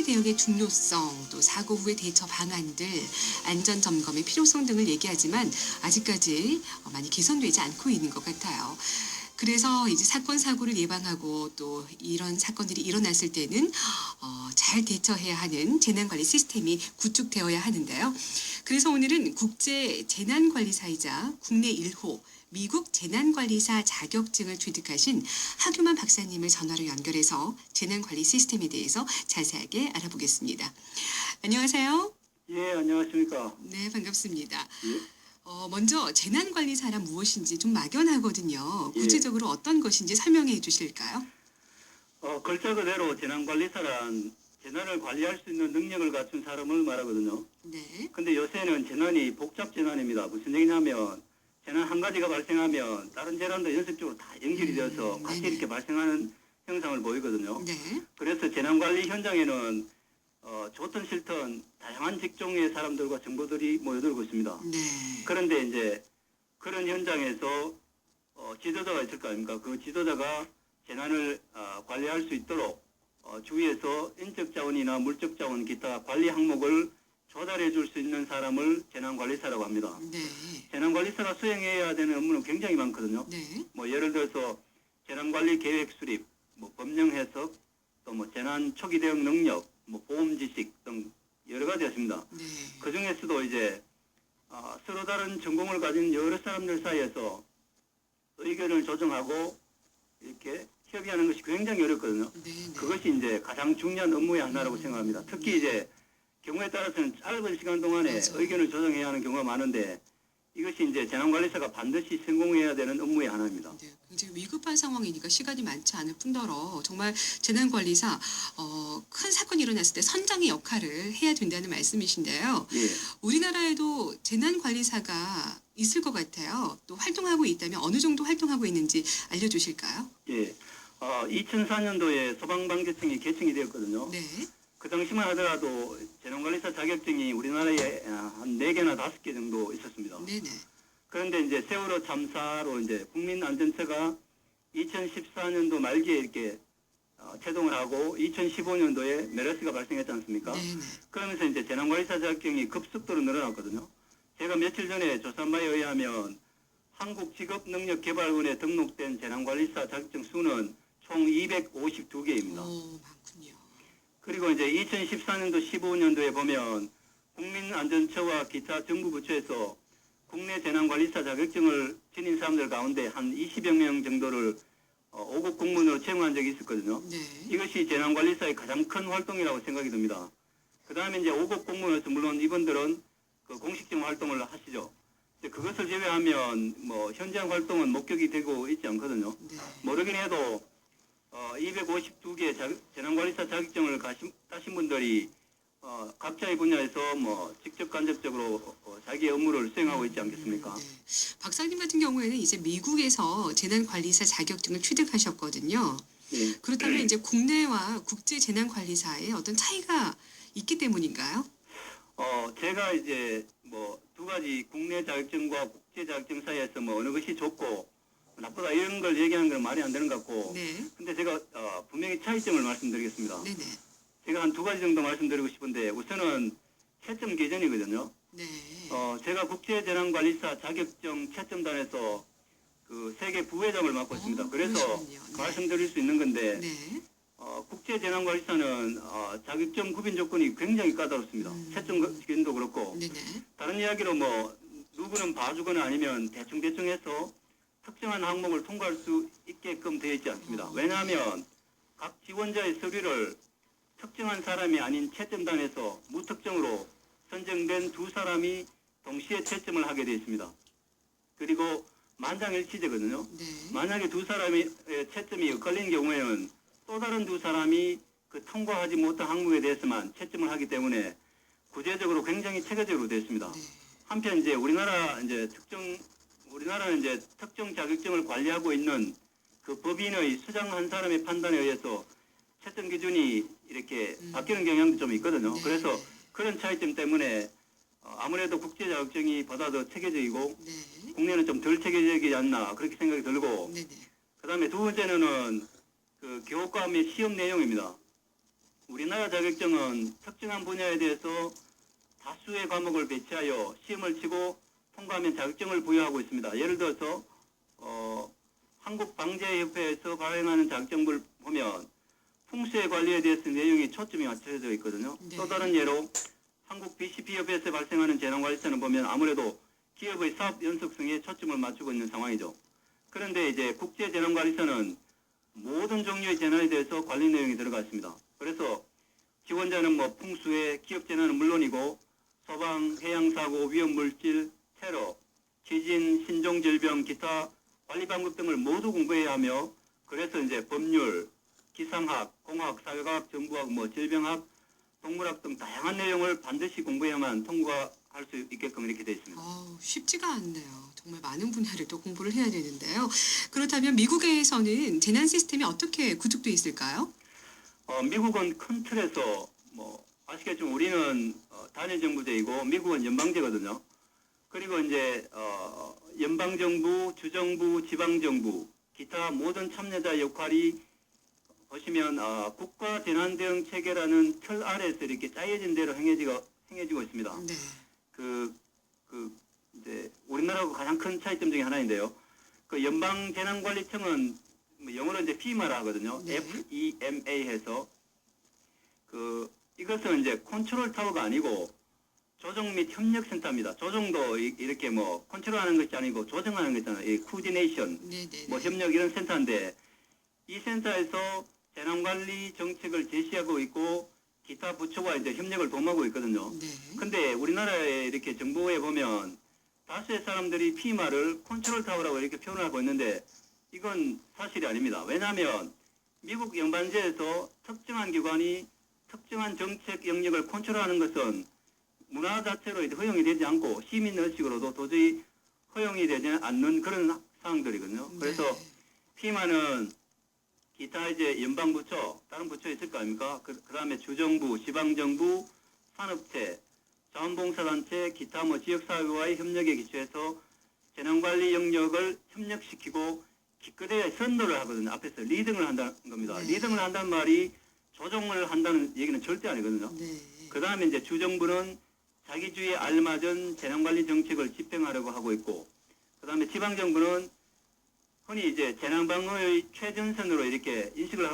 대응의 중요성, 또 사고 후의 대처 방안들, 안전 점검의 필요성 등을 얘기하지만 아직까지 많이 개선되지 않고 있는 것 같아요. 그래서 이제 사건 사고를 예방하고 또 이런 사건들이 일어났을 때는 잘 대처해야 하는 재난관리 시스템이 구축되어야 하는데요. 그래서 오늘은 국제 재난관리사이자 국내 1호 미국 재난관리사 자격증을 취득하신 하규만 박사님을 전화로 연결해서 재난관리 시스템에 대해서 자세하게 알아보겠습니다. 안녕하세요. 예, 안녕하십니까. 네, 반갑습니다. 예. 먼저 재난관리사란 무엇인지 좀 막연하거든요. 예. 구체적으로 어떤 것인지 설명해 주실까요? 글자 그대로 재난관리사란 재난을 관리할 수 있는 능력을 갖춘 사람을 말하거든요. 네. 근데 요새는 재난이 복잡 재난입니다. 무슨 얘기냐면 재난 한 가지가 발생하면 다른 재난도 연속적으로 다 연결이 되어서 같이 네네. 이렇게 발생하는 현상을 보이거든요. 네. 그래서 재난관리 현장에는 좋든 싫든 다양한 직종의 사람들과 정보들이 모여들고 있습니다. 네. 그런데 이제 그런 현장에서 지도자가 있을 거 아닙니까? 그 지도자가 재난을 관리할 수 있도록 주위에서 인적 자원이나 물적 자원 기타 관리 항목을 조달해 줄 수 있는 사람을 재난관리사라고 합니다. 네. 재난관리사가 수행해야 되는 업무는 굉장히 많거든요. 네. 뭐 예를 들어서 재난관리 계획 수립, 뭐 법령 해석, 또 뭐 재난 초기 대응 능력, 뭐 보험 지식 등 여러 가지가 있습니다. 네. 그 중에서도 이제 서로 다른 전공을 가진 여러 사람들 사이에서 의견을 조정하고 이렇게 협의하는 것이 굉장히 어렵거든요. 네. 그것이 이제 가장 중요한 업무의 하나라고 생각합니다. 특히 이제 경우에 따라서는 짧은 시간 동안에 맞아요. 의견을 조정해야 하는 경우가 많은데 이것이 이제 재난관리사가 반드시 성공해야 되는 업무의 하나입니다. 네, 굉장히 위급한 상황이니까 시간이 많지 않을 뿐더러 정말 재난관리사 큰 사건이 일어났을 때 선장의 역할을 해야 된다는 말씀이신데요. 예. 우리나라에도 재난관리사가 있을 것 같아요. 또 활동하고 있다면 어느 정도 활동하고 있는지 알려주실까요? 예. 2004년도에 소방방재청이 개청이 되었거든요. 네. 그 당시만 하더라도 재난관리사 자격증이 우리나라에 한 4개나 5개 정도 있었습니다. 네네. 그런데 이제 세월호 참사로 이제 국민안전처가 2014년도 말기에 이렇게 제동을 하고 2015년도에 메르스가 발생했지 않습니까? 네네. 그러면서 이제 재난관리사 자격증이 급속도로 늘어났거든요. 제가 며칠 전에 조사한 바에 의하면 한국직업능력개발원에 등록된 재난관리사 자격증 수는 총 252개입니다. 오, 많군요. 그리고 이제 2014년도 15년도에 보면 국민안전처와 기타 정부 부처에서 국내 재난관리사 자격증을 지닌 사람들 가운데 한 20여 명 정도를 5급 공무원으로 채용한 적이 있었거든요. 네. 이것이 재난관리사의 가장 큰 활동이라고 생각이 듭니다. 그 다음에 이제 5급 공무원에서 물론 이분들은 그 공식적 활동을 하시죠. 그것을 제외하면 뭐 현장 활동은 목격이 되고 있지 않거든요. 네. 모르긴 해도 252개 재난관리사 자격증을 따신 분들이 각자의 분야에서 뭐 직접 간접적으로 자기의 업무를 수행하고 있지 않겠습니까? 네. 박사님 같은 경우에는 이제 미국에서 재난관리사 자격증을 취득하셨거든요. 네. 그렇다면 이제 국내와 국제 재난관리사의 어떤 차이가 있기 때문인가요? 제가 이제 뭐 두 가지 국내 자격증과 국제 자격증 사이에서 뭐 어느 것이 좋고 나쁘다 이런 걸 얘기하는 건 말이 안 되는 것 같고. 네. 근데 제가 분명히 차이점을 말씀드리겠습니다. 네네. 제가 한 두 가지 정도 말씀드리고 싶은데 우선은 채점 기준이거든요. 네. 제가 국제재난관리사 자격증 채점단에서 그 세계 부회장을 맡고 있습니다. 그래서 그러시군요. 네. 말씀드릴 수 있는 건데 네. 국제재난관리사는 자격증 구빈 조건이 굉장히 까다롭습니다. 채점 기준도 그렇고 네네. 다른 이야기로 뭐 누구는 봐주거나 아니면 대충 해서 특정한 항목을 통과할 수 있게끔 되어 있지 않습니다. 왜냐하면 각 지원자의 서류를 특정한 사람이 아닌 채점단에서 무특정으로 선정된 두 사람이 동시에 채점을 하게 되어 있습니다. 그리고 만장일치제거든요. 네. 만약에 두 사람의 채점이 엇갈린 경우에는 또 다른 두 사람이 그 통과하지 못한 항목에 대해서만 채점을 하기 때문에 구제적으로 굉장히 체계적으로 되어 있습니다. 네. 한편 이제 우리나라는 이제 특정 자격증을 관리하고 있는 그 법인의 수장 한 사람의 판단에 의해서 채점 기준이 이렇게 바뀌는 경향도 좀 있거든요. 네. 그래서 그런 차이점 때문에 아무래도 국제 자격증이 보다 더 체계적이고 네. 국내는 좀 덜 체계적이지 않나 그렇게 생각이 들고 네네. 그다음에 두 번째는 그 교과 및 시험 내용입니다. 우리나라 우리나라 자격증은 특정한 분야에 대해서 다수의 과목을 배치하여 시험을 치고 통과하면 자격증을 부여하고 있습니다. 예를 들어서 한국방재협회에서 발행하는 자격증을 보면 풍수의 관리에 대해서 내용이 초점이 맞춰져 있거든요. 네. 또 다른 예로 한국 BCP협회에서 발생하는 재난관리처는 보면 아무래도 기업의 사업 연속성에 초점을 맞추고 있는 상황이죠. 그런데 이제 국제재난관리서는 모든 종류의 재난에 대해서 관리 내용이 들어가 있습니다. 그래서 지원자는 뭐 풍수해, 기업 재난은 물론이고 소방, 해양사고, 위험물질, 테러, 지진, 신종질병, 기타 관리 방법 등을 모두 공부해야 하며 그래서 이제 법률, 기상학, 공학, 사회과학, 정부학, 뭐 질병학, 동물학 등 다양한 내용을 반드시 공부해야만 통과할 수 있게끔 이렇게 되어 있습니다. 쉽지가 않네요. 정말 많은 분야를 또 공부를 해야 되는데요. 그렇다면 미국에서는 재난 시스템이 어떻게 구축되어 있을까요? 미국은 큰 틀에서 뭐 아시겠지만 우리는 단일 정부제이고 미국은 연방제거든요. 그리고 이제 연방정부, 주정부, 지방정부, 기타 모든 참여자 역할이 보시면 국가 재난 대응 체계라는 틀 아래에서 이렇게 짜여진 대로 행해지고 있습니다. 네. 이제 우리나라하고 가장 큰 차이점 중에 하나인데요. 그 연방 재난관리청은 뭐 영어로 이제 FEMA라 하거든요. 네. FEMA 해서 이것은 이제 컨트롤 타워가 아니고 조정 및 협력센터입니다. 조정도 이렇게 뭐 컨트롤하는 것이 아니고 조정하는 거잖아요. 이 코디네이션, 네네. 뭐 협력 이런 센터인데 이 센터에서 재난관리 정책을 제시하고 있고 기타 부처와 이제 협력을 도모하고 있거든요. 네. 근데 우리나라에 이렇게 정보에 보면 다수의 사람들이 피마를 컨트롤 타워라고 이렇게 표현하고 있는데 이건 사실이 아닙니다. 왜냐하면 미국 연방제에서 특정한 기관이 특정한 정책 영역을 컨트롤하는 것은 문화 자체로 이제 허용이 되지 않고 시민 의식으로도 도저히 허용이 되지 않는 그런 상황들이거든요. 그래서 네. 피마는 기타 이제 연방부처, 다른 부처 있을 거 아닙니까? 그 다음에 주정부, 지방정부, 산업체, 자원봉사단체, 기타 뭐 지역사회와의 협력에 기초해서 재난관리 영역을 협력시키고 기껏해야 선도를 하거든요. 앞에서 리딩을 한다는 겁니다. 네. 리딩을 한다는 말이 조정을 한다는 얘기는 절대 아니거든요. 네. 그 다음에 이제 주정부는 자기주의에 알맞은 재난관리 정책을 집행하려고 하고 있고, 그 다음에 지방정부는 흔히 이제 재난방어의 최전선으로 이렇게 인식을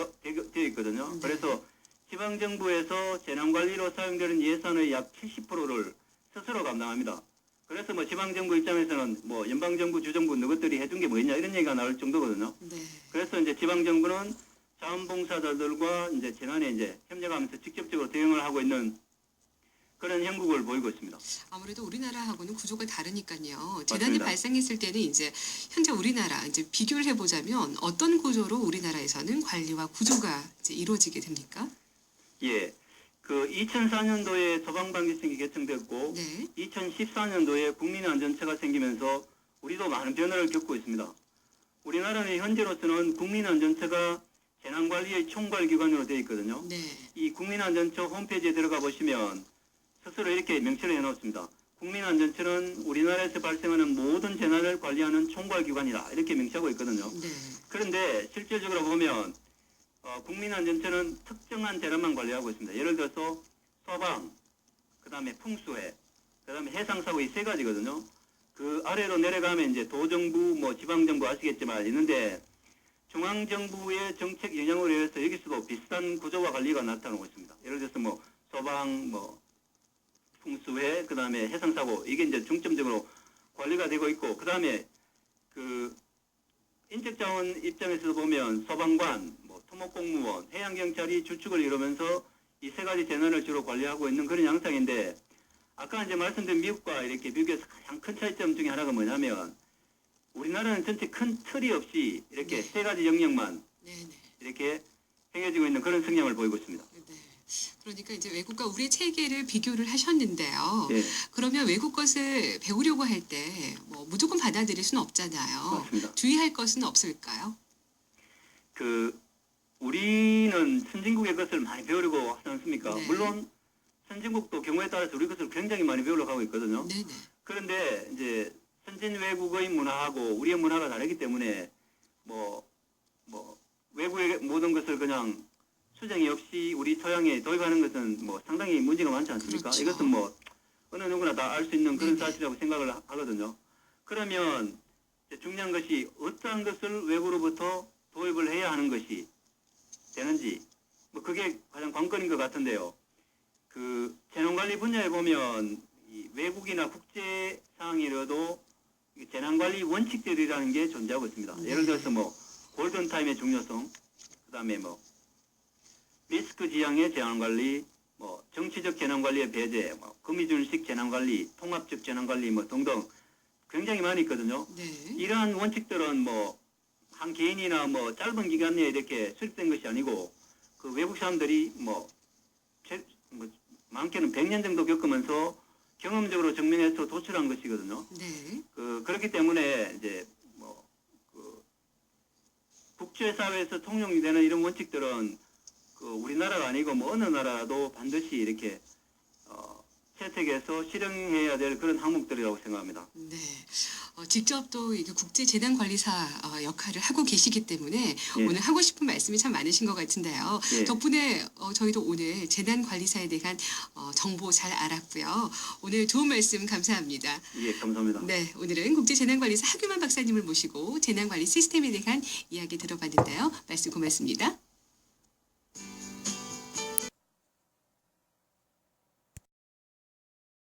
되어 있거든요. 네. 그래서 지방정부에서 재난관리로 사용되는 예산의 약 70%를 스스로 감당합니다. 그래서 뭐 지방정부 입장에서는 뭐 연방정부, 주정부 너것들이 해준 게 뭐 있냐 이런 얘기가 나올 정도거든요. 네. 그래서 이제 지방정부는 자원봉사자들과 이제 재난에 이제 협력하면서 직접적으로 대응을 하고 있는 그런 형국을 보이고 있습니다. 아무래도 우리나라하고는 구조가 다르니까요. 재난이 맞습니다. 발생했을 때는 이제 현재 우리나라 이제 비교를 해보자면 어떤 구조로 우리나라에서는 관리와 구조가 이제 이루어지게 됩니까? 예. 그 2004년도에 소방방지청이 개청됐고 네. 2014년도에 국민안전처가 생기면서 우리도 많은 변화를 겪고 있습니다. 우리나라는 현재로서는 국민안전처가 재난관리의 총괄기관으로 되어 있거든요. 네. 이 국민안전처 홈페이지에 들어가 보시면 스스로 이렇게 명시를 해놓습니다. 국민안전처는 우리나라에서 발생하는 모든 재난을 관리하는 총괄기관이다. 이렇게 명시하고 있거든요. 네. 그런데 실질적으로 보면 국민안전처는 특정한 재난만 관리하고 있습니다. 예를 들어서 소방, 그 다음에 풍수해, 그 다음에 해상사고 이 세 가지거든요. 그 아래로 내려가면 이제 도정부, 뭐 지방정부 아시겠지만 있는데 중앙정부의 정책 영향으로 인해서 여기서도 비슷한 구조와 관리가 나타나고 있습니다. 예를 들어서 뭐 소방, 뭐 풍수해, 그 다음에 해상사고 이게 이제 중점적으로 관리가 되고 있고 그 다음에 그 인적자원 입장에서 보면 소방관, 뭐 토목공무원, 해양경찰이 주축을 이루면서 이 세 가지 재난을 주로 관리하고 있는 그런 양상인데 아까 이제 말씀드린 미국과 이렇게 비교해서 가장 큰 차이점 중에 하나가 뭐냐면 우리나라는 전체 큰 틀이 없이 이렇게 네. 세 가지 영역만 네. 이렇게 행해지고 있는 그런 성향을 보이고 있습니다. 네. 그러니까 이제 외국과 우리의 체계를 비교를 하셨는데요. 예, 그러면 외국 것을 배우려고 할 때 뭐 무조건 받아들일 수는 없잖아요. 맞습니다. 주의할 것은 없을까요? 우리는 선진국의 것을 많이 배우려고 하지 않습니까? 네. 물론 선진국도 경우에 따라서 우리 것을 굉장히 많이 배우려고 하고 있거든요. 네네. 그런데 이제 선진 외국의 문화하고 우리의 문화가 다르기 때문에 뭐 외국의 모든 것을 그냥 수정이 없이 우리 토양에 도입하는 것은 뭐 상당히 문제가 많지 않습니까? 그렇죠. 이것은 뭐 어느 누구나 다 알 수 있는 그런 네네. 사실이라고 생각을 하거든요. 그러면 이제 중요한 것이 어떠한 것을 외부로부터 도입을 해야 하는 것이 되는지 뭐 그게 가장 관건인 것 같은데요. 그 재난관리 분야에 보면 이 외국이나 국제 상황이라도 재난관리 원칙들이라는 게 존재하고 있습니다. 네. 예를 들어서 뭐 골든타임의 중요성, 그다음에 뭐 리스크 지향의 재난관리, 뭐 정치적 재난관리의 배제, 뭐 금이준식 재난관리, 통합적 재난관리 뭐 등등 굉장히 많이 있거든요. 네. 이러한 원칙들은 뭐 한 개인이나 뭐 짧은 기간 내에 이렇게 수립된 것이 아니고 그 외국 사람들이 뭐 많게는 100년 정도 겪으면서 경험적으로 증명해서 도출한 것이거든요. 네. 그렇기 때문에 이제 뭐 그 국제사회에서 통용이 되는 이런 원칙들은 그 우리나라가 아니고 뭐 어느 나라도 반드시 이렇게 채택해서 실행해야 될 그런 항목들이라고 생각합니다. 네. 직접 또 이게 국제재난관리사 역할을 하고 계시기 때문에 예. 오늘 하고 싶은 말씀이 참 많으신 것 같은데요. 예. 덕분에 저희도 오늘 재난관리사에 대한 정보 잘 알았고요. 오늘 좋은 말씀 감사합니다. 예, 감사합니다. 네, 오늘은 국제재난관리사 하규만 박사님을 모시고 재난관리 시스템에 대한 이야기 들어봤는데요. 말씀 고맙습니다.